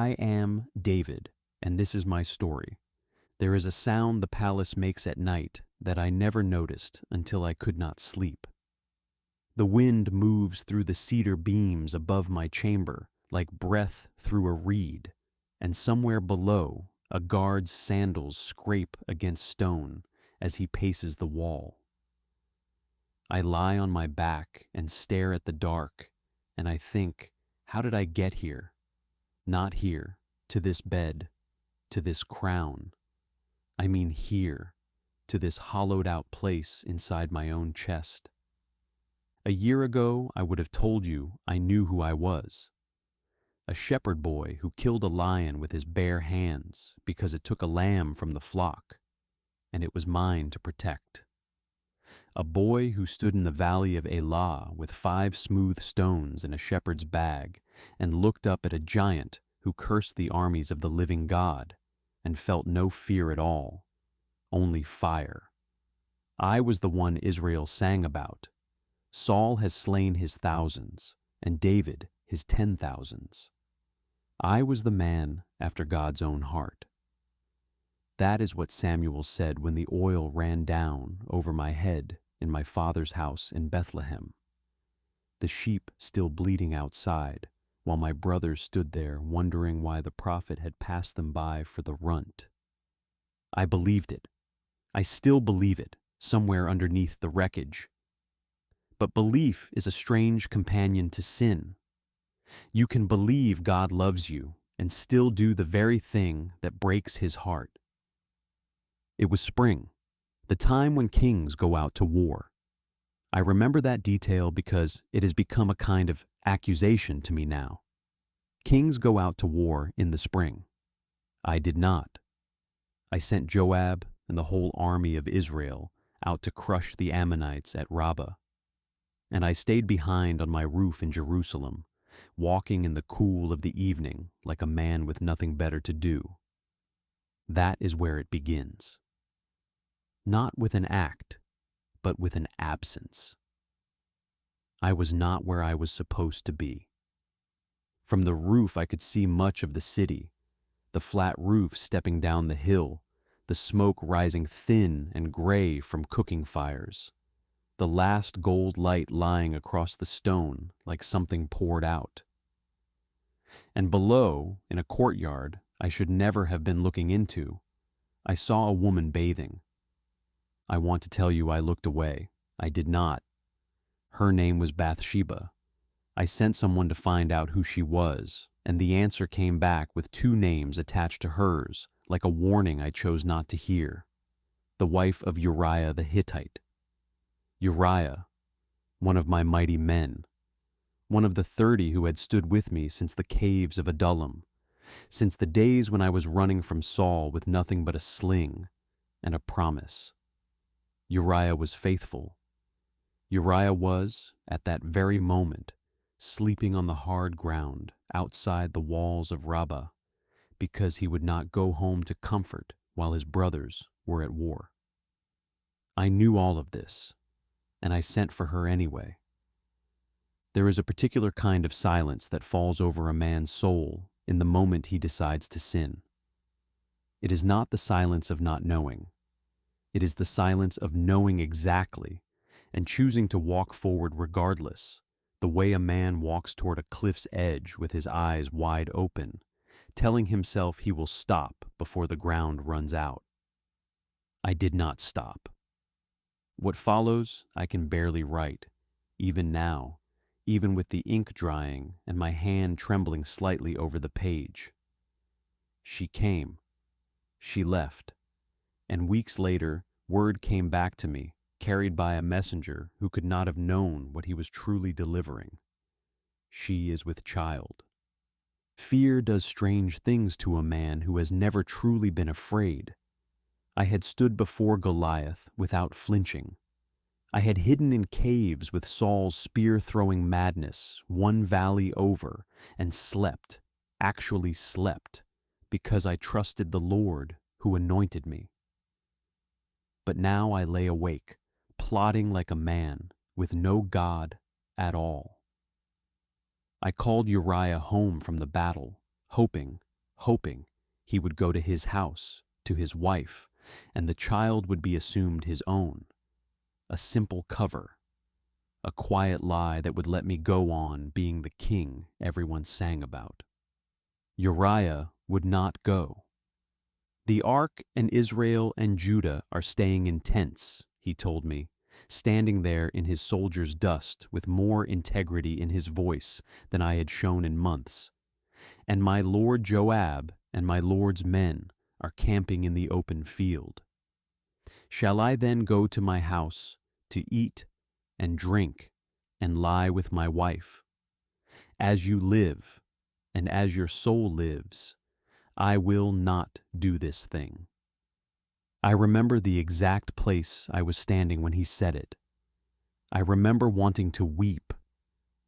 I am David, and this is my story. There is a sound the palace makes at night that I never noticed until I could not sleep. The wind moves through the cedar beams above my chamber like breath through a reed, and somewhere below a guard's sandals scrape against stone as he paces the wall. I lie on my back and stare at the dark, and I think, how did I get here? Not here, to this bed, to this crown. I mean here, to this hollowed-out place inside my own chest. A year ago, I would have told you I knew who I was. A shepherd boy who killed a lion with his bare hands because it took a lamb from the flock, and it was mine to protect. A boy who stood in the valley of Elah with 5 smooth stones in a shepherd's bag and looked up at a giant who cursed the armies of the living God and felt no fear at all, only fire. I was the one Israel sang about. Saul has slain his thousands, and David his 10,000s. I was the man after God's own heart. That is what Samuel said when the oil ran down over my head in my father's house in Bethlehem, the sheep still bleating outside, while my brothers stood there wondering why the prophet had passed them by for the runt. I believed it. I still believe it, somewhere underneath the wreckage. But belief is a strange companion to sin. You can believe God loves you and still do the very thing that breaks his heart. It was spring, the time when kings go out to war. I remember that detail because it has become a kind of accusation to me now. Kings go out to war in the spring. I did not. I sent Joab and the whole army of Israel out to crush the Ammonites at Rabbah. And I stayed behind on my roof in Jerusalem, walking in the cool of the evening like a man with nothing better to do. That is where it begins. Not with an act, but with an absence. I was not where I was supposed to be. From the roof I could see much of the city, the flat roof stepping down the hill, the smoke rising thin and gray from cooking fires, the last gold light lying across the stone like something poured out. And below, in a courtyard I should never have been looking into, I saw a woman bathing. I want to tell you I looked away. I did not. Her name was Bathsheba. I sent someone to find out who she was, and the answer came back with 2 names attached to hers, like a warning I chose not to hear. The wife of Uriah the Hittite. Uriah, one of my mighty men, one of the 30 who had stood with me since the caves of Adullam, since the days when I was running from Saul with nothing but a sling and a promise. Uriah was faithful. Uriah was, at that very moment, sleeping on the hard ground outside the walls of Rabbah, because he would not go home to comfort while his brothers were at war. I knew all of this, and I sent for her anyway. There is a particular kind of silence that falls over a man's soul in the moment he decides to sin. It is not the silence of not knowing. It is the silence of knowing exactly and choosing to walk forward regardless, the way a man walks toward a cliff's edge with his eyes wide open, telling himself he will stop before the ground runs out. I did not stop. What follows, I can barely write, even now, even with the ink drying and my hand trembling slightly over the page. She came. She left. And weeks later, word came back to me, carried by a messenger who could not have known what he was truly delivering. She is with child. Fear does strange things to a man who has never truly been afraid. I had stood before Goliath without flinching. I had hidden in caves with Saul's spear-throwing madness 1 valley over and slept, actually slept, because I trusted the Lord who anointed me. But now I lay awake, plotting like a man, with no God at all. I called Uriah home from the battle, hoping, hoping he would go to his house, to his wife, and the child would be assumed his own. A simple cover, a quiet lie that would let me go on being the king everyone sang about. Uriah would not go. The ark and Israel and Judah are staying in tents, he told me, standing there in his soldier's dust with more integrity in his voice than I had shown in months. And my lord Joab and my lord's men are camping in the open field. Shall I then go to my house to eat and drink and lie with my wife? As you live, and as your soul lives, I will not do this thing. I remember the exact place I was standing when he said it. I remember wanting to weep,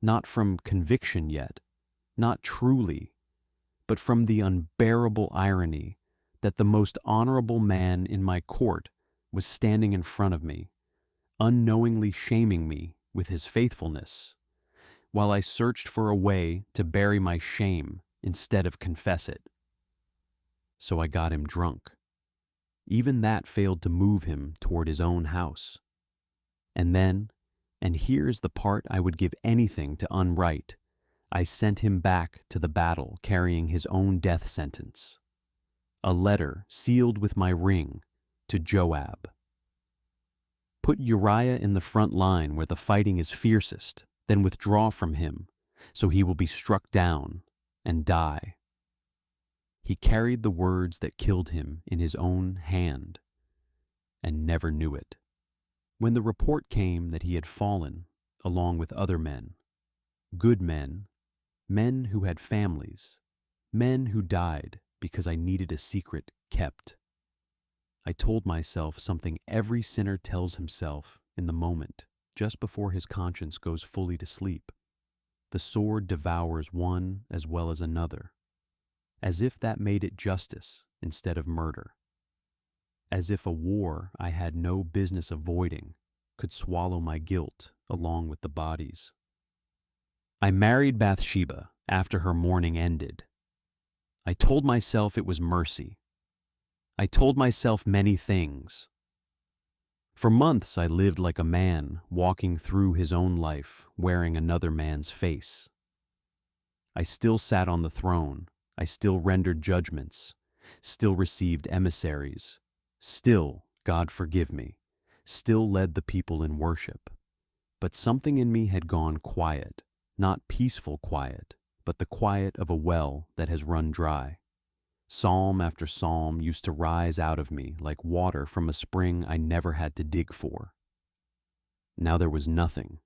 not from conviction yet, not truly, but from the unbearable irony that the most honorable man in my court was standing in front of me, unknowingly shaming me with his faithfulness, while I searched for a way to bury my shame instead of confess it. So I got him drunk. Even that failed to move him toward his own house. And then, and here's the part I would give anything to unwrite, I sent him back to the battle carrying his own death sentence. A letter sealed with my ring to Joab. Put Uriah in the front line where the fighting is fiercest, then withdraw from him, so he will be struck down and die. He carried the words that killed him in his own hand, and never knew it. When the report came that he had fallen, along with other men, good men, men who had families, men who died because I needed a secret kept, I told myself something every sinner tells himself in the moment, just before his conscience goes fully to sleep. The sword devours one as well as another, as if that made it justice instead of murder, as if a war I had no business avoiding could swallow my guilt along with the bodies. I married Bathsheba after her mourning ended. I told myself it was mercy. I told myself many things. For months I lived like a man walking through his own life wearing another man's face. I still sat on the throne. I still rendered judgments, still received emissaries, still, God forgive me, still led the people in worship. But something in me had gone quiet, not peaceful quiet, but the quiet of a well that has run dry. Psalm after psalm used to rise out of me like water from a spring I never had to dig for. Now there was nothing,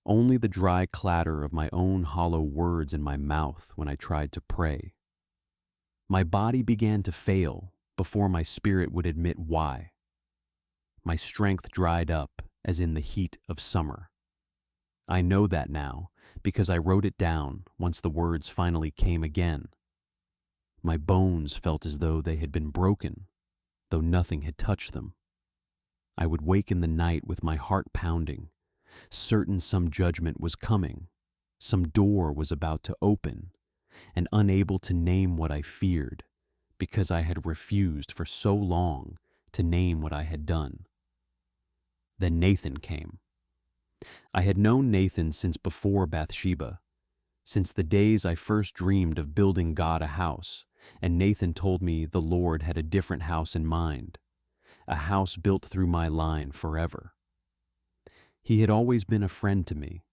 only the dry clatter of my own hollow words in my mouth when I tried to pray. My body began to fail before my spirit would admit why. My strength dried up as in the heat of summer. I know that now because I wrote it down once the words finally came again. My bones felt as though they had been broken, though nothing had touched them. I would wake in the night with my heart pounding, certain some judgment was coming, some door was about to open, and unable to name what I feared, because I had refused for so long to name what I had done. Then Nathan came. I had known Nathan since before Bathsheba, since the days I first dreamed of building God a house, and Nathan told me the Lord had a different house in mind, a house built through my line forever. He had always been a friend to me.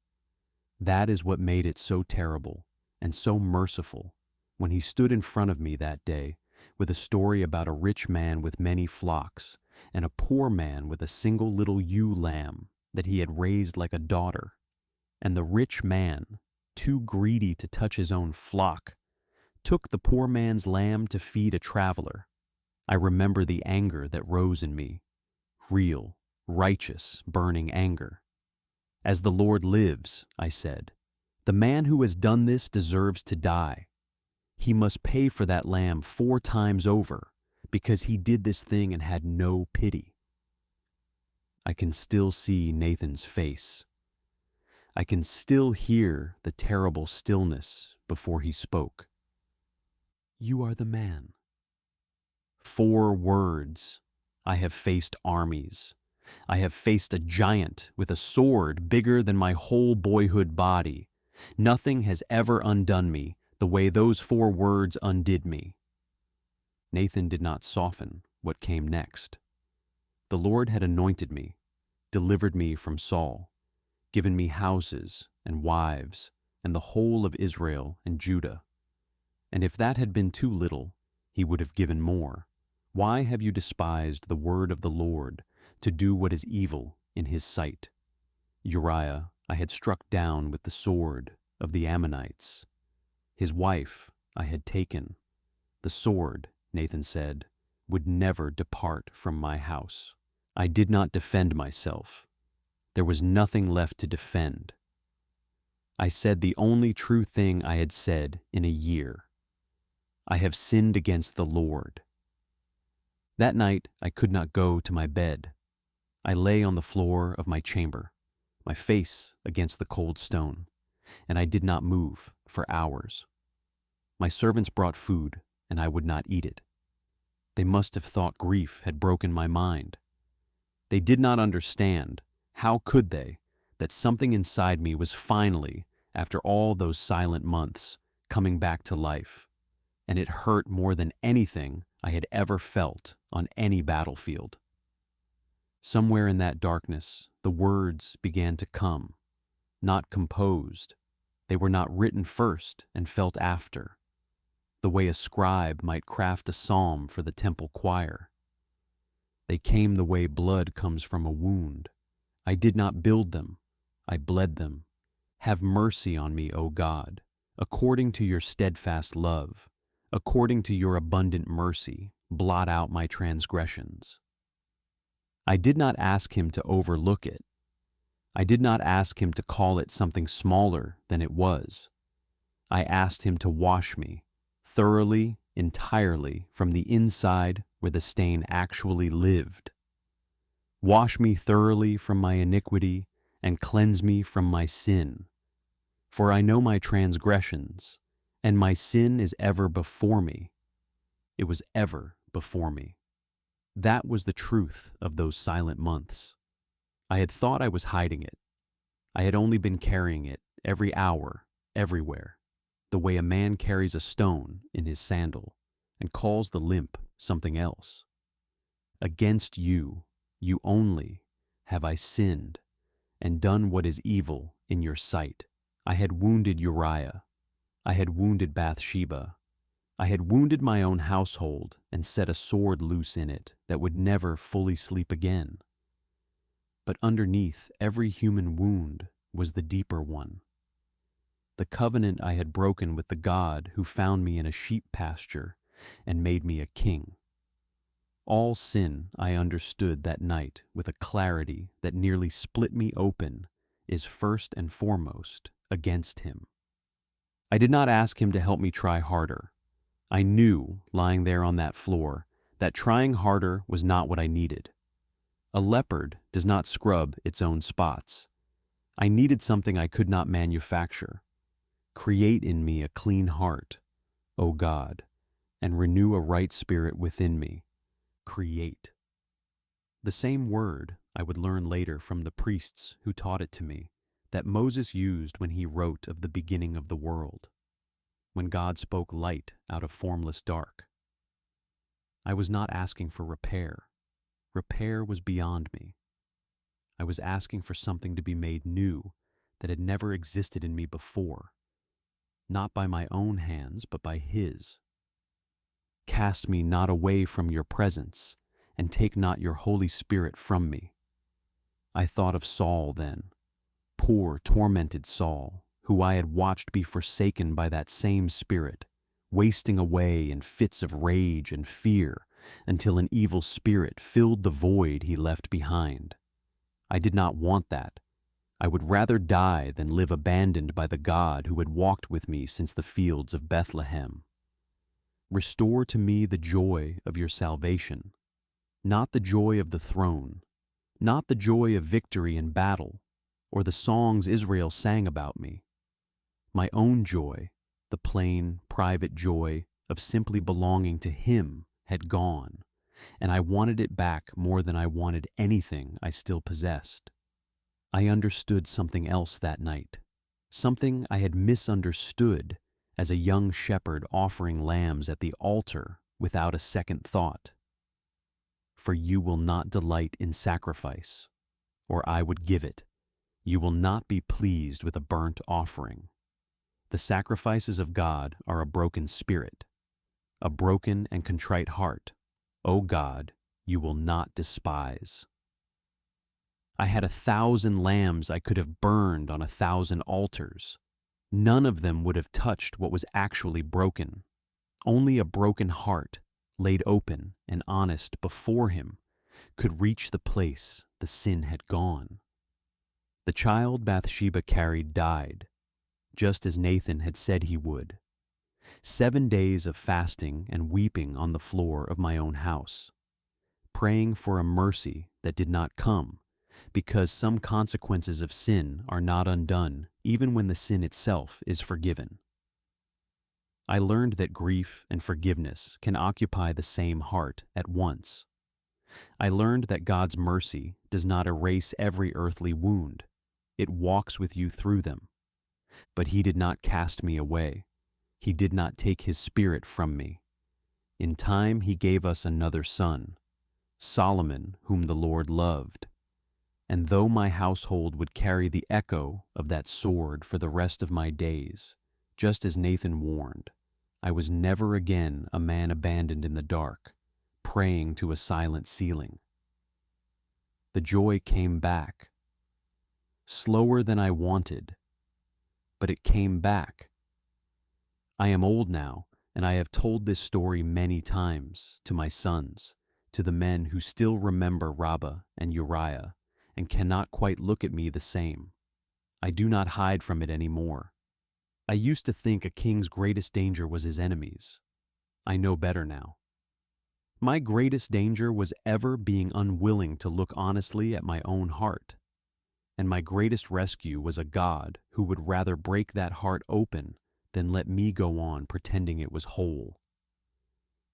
That is what made it so terrible and so merciful when he stood in front of me that day with a story about a rich man with many flocks and a poor man with a single little ewe lamb that he had raised like a daughter, and the rich man, too greedy to touch his own flock, took the poor man's lamb to feed a traveler. I remember the anger that rose in me, real, righteous, burning anger. As the Lord lives, I said, the man who has done this deserves to die. He must pay for that lamb 4 times over because he did this thing and had no pity. I can still see Nathan's face. I can still hear the terrible stillness before he spoke. You are the man. 4 words. I have faced armies. I have faced a giant with a sword bigger than my whole boyhood body. Nothing has ever undone me the way those 4 words undid me. Nathan did not soften what came next. The Lord had anointed me, delivered me from Saul, given me houses and wives and the whole of Israel and Judah. And if that had been too little, he would have given more. Why have you despised the word of the Lord to do what is evil in his sight? Uriah I had struck down with the sword of the Ammonites. His wife I had taken. The sword, Nathan said, would never depart from my house. I did not defend myself. There was nothing left to defend. I said the only true thing I had said in a year. I have sinned against the Lord. That night I could not go to my bed. I lay on the floor of my chamber, my face against the cold stone, and I did not move for hours. My servants brought food, and I would not eat it. They must have thought grief had broken my mind. They did not understand, how could they, that something inside me was finally, after all those silent months, coming back to life, and it hurt more than anything I had ever felt on any battlefield. Somewhere in that darkness, the words began to come, not composed. They were not written first and felt after, the way a scribe might craft a psalm for the temple choir. They came the way blood comes from a wound. I did not build them, I bled them. Have mercy on me, O God, according to your steadfast love. According to your abundant mercy, blot out my transgressions. I did not ask him to overlook it. I did not ask him to call it something smaller than it was. I asked him to wash me, thoroughly, entirely, from the inside where the stain actually lived. Wash me thoroughly from my iniquity and cleanse me from my sin. For I know my transgressions, and my sin is ever before me. It was ever before me. That was the truth of those silent months. I had thought I was hiding it. I had only been carrying it every hour, everywhere, the way a man carries a stone in his sandal and calls the limp something else. Against you, you only, have I sinned and done what is evil in your sight. I had wounded Uriah. I had wounded Bathsheba. I had wounded my own household and set a sword loose in it that would never fully sleep again. But underneath every human wound was the deeper one. The covenant I had broken with the God who found me in a sheep pasture and made me a king. All sin I understood that night with a clarity that nearly split me open is first and foremost against him. I did not ask him to help me try harder. I knew, lying there on that floor, that trying harder was not what I needed. A leopard does not scrub its own spots. I needed something I could not manufacture. Create in me a clean heart, O God, and renew a right spirit within me. Create. The same word I would learn later from the priests who taught it to me, that Moses used when he wrote of the beginning of the world, when God spoke light out of formless dark. I was not asking for repair. Repair was beyond me. I was asking for something to be made new that had never existed in me before, not by my own hands, but by his. Cast me not away from your presence, and take not your Holy Spirit from me. I thought of Saul then, poor, tormented Saul, who I had watched be forsaken by that same Spirit, wasting away in fits of rage and fear until an evil spirit filled the void he left behind. I did not want that. I would rather die than live abandoned by the God who had walked with me since the fields of Bethlehem. Restore to me the joy of your salvation, not the joy of the throne, not the joy of victory in battle, or the songs Israel sang about me. My own joy, the plain, private joy of simply belonging to Him had gone, and I wanted it back more than I wanted anything I still possessed. I understood something else that night, something I had misunderstood as a young shepherd offering lambs at the altar without a second thought. For you will not delight in sacrifice, or I would give it. You will not be pleased with a burnt offering. The sacrifices of God are a broken spirit, a broken and contrite heart. O God, you will not despise. I had 1,000 lambs I could have burned on 1,000 altars. None of them would have touched what was actually broken. Only a broken heart, laid open and honest before Him, could reach the place the sin had gone. The child Bathsheba carried died, just as Nathan had said he would. 7 days of fasting and weeping on the floor of my own house, praying for a mercy that did not come, because some consequences of sin are not undone even when the sin itself is forgiven. I learned that grief and forgiveness can occupy the same heart at once. I learned that God's mercy does not erase every earthly wound. It walks with you through them. But He did not cast me away. He did not take His Spirit from me. In time He gave us another son, Solomon, whom the Lord loved. And though my household would carry the echo of that sword for the rest of my days, just as Nathan warned, I was never again a man abandoned in the dark, praying to a silent ceiling. The joy came back, slower than I wanted, but it came back. I am old now, and I have told this story many times to my sons, to the men who still remember Rabbah and Uriah, and cannot quite look at me the same. I do not hide from it anymore. I used to think a king's greatest danger was his enemies. I know better now. My greatest danger was ever being unwilling to look honestly at my own heart. And my greatest rescue was a God who would rather break that heart open than let me go on pretending it was whole.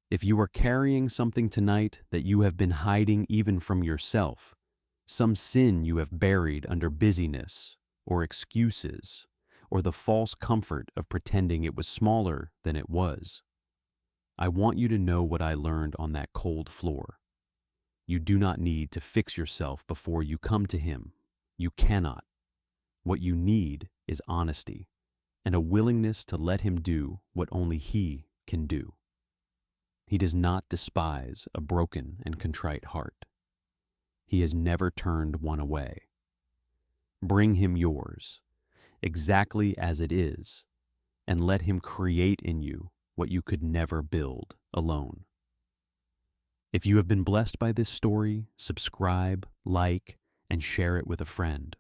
If you are carrying something tonight that you have been hiding even from yourself, some sin you have buried under busyness or excuses or the false comfort of pretending it was smaller than it was, I want you to know what I learned on that cold floor. You do not need to fix yourself before you come to Him. You cannot. What you need is honesty and a willingness to let Him do what only He can do. He does not despise a broken and contrite heart. He has never turned one away. Bring Him yours, exactly as it is, and let Him create in you what you could never build alone. If you have been blessed by this story, subscribe, like, and share it with a friend.